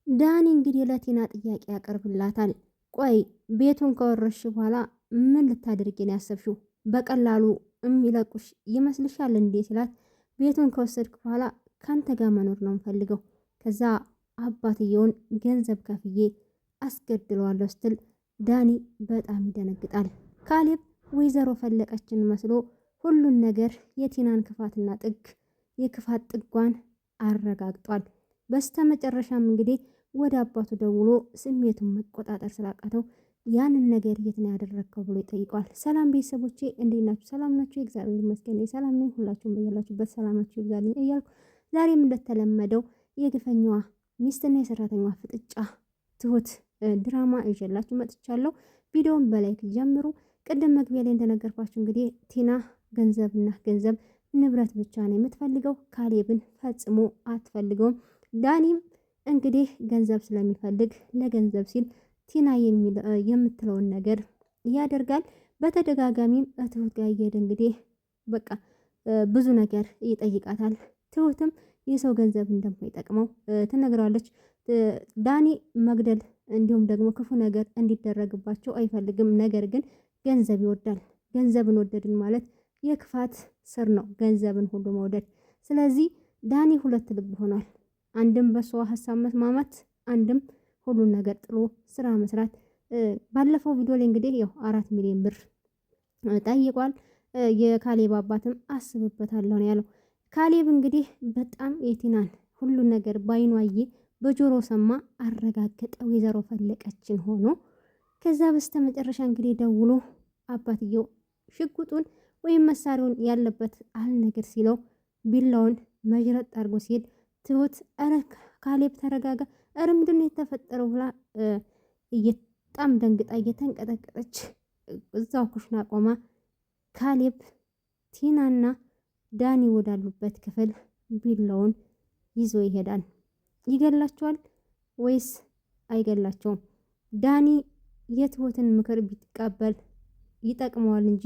ዳኒ እንግዲህ ለቲና ጥያቄ ያቀርብላታል። ቆይ ቤቱን ከወረሽ በኋላ ምን ልታደርጊ ነው ያሰብሽው? በቀላሉ የሚለቁሽ ይመስልሻል እንዴ ሲላት፣ ቤቱን ከወሰድክ በኋላ ካንተ ጋር መኖር ነው የምፈልገው። ከዛ አባትየውን ገንዘብ ከፍዬ አስገድለዋለሁ ስትል ዳኒ በጣም ይደነግጣል። ካሌብ ወይዘሮ ፈለቀችን መስሎ ሁሉን ነገር የቲናን ክፋትና የክፋት ጥጓን አረጋግጧል። በስተመጨረሻም እንግዲህ ወደ አባቱ ደውሎ ስሜቱን መቆጣጠር ስላቃተው ያንን ነገር የት ነው ያደረግከው ብሎ ይጠይቀዋል። ሰላም ቤተሰቦቼ እንዴት ናችሁ? ሰላም ናችሁ? እግዚአብሔር ይመስገን ሰላም ነኝ። ሁላችሁም በያላችሁበት ሰላማችሁ ይብዛልኝ እያልኩ ዛሬም እንደተለመደው የግፈኛዋ ሚስትና የሰራተኛዋ ፍጥጫ ትሁት ድራማ ይዤላችሁ መጥቻለሁ። ቪዲዮውን በላይክ ጀምሩ። ቅድም መግቢያ ላይ እንደነገርኳችሁ እንግዲህ ቲና ገንዘብና ገንዘብ ንብረት ብቻ ነው የምትፈልገው። ካሌብን ፈጽሞ አትፈልገውም። ዳኒም እንግዲህ ገንዘብ ስለሚፈልግ ለገንዘብ ሲል ቲና የምትለውን ነገር ያደርጋል። በተደጋጋሚም ትሁት ጋር እየሄደ እንግዲህ በቃ ብዙ ነገር ይጠይቃታል። ትሁትም የሰው ገንዘብ እንደማይጠቅመው ትነግረዋለች። ዳኒ መግደል እንዲሁም ደግሞ ክፉ ነገር እንዲደረግባቸው አይፈልግም። ነገር ግን ገንዘብ ይወዳል። ገንዘብን ወደድን ማለት የክፋት ስር ነው፣ ገንዘብን ሁሉ መውደድ። ስለዚህ ዳኒ ሁለት ልብ ሆኗል። አንድም በሷ ሀሳብ መስማማት፣ አንድም ሁሉን ነገር ጥሎ ስራ መስራት። ባለፈው ቪዲዮ ላይ እንግዲህ ያው 4 ሚሊዮን ብር ጠይቋል። የካሌብ አባትም አስብበታለሁ ነው ያለው። ካሌብ እንግዲህ በጣም የቲናን ሁሉን ነገር ባይኑ አየ፣ በጆሮ ሰማ፣ አረጋገጠ ወይዘሮ ፈለቀችን ሆኖ። ከዛ በስተመጨረሻ እንግዲህ ደውሎ አባትየው ሽጉጡን ወይም መሳሪያውን ያለበት አልነገር ሲለው ቢላውን መጅረጥ አድርጎ ሲሄድ ትሁት ኧረ ካሌብ ተረጋጋ፣ ኧረ ምንድን ነው የተፈጠረው ብላ በጣም ደንግጣ እየተንቀጠቀጠች እዛው ኩሽና ቆማ ካሌብ ቲናና ዳኒ ወዳሉበት ክፍል ቢላውን ይዞ ይሄዳል። ይገላቸዋል ወይስ አይገላቸውም? ዳኒ የትሁትን ምክር ቢቀበል ይጠቅመዋል እንጂ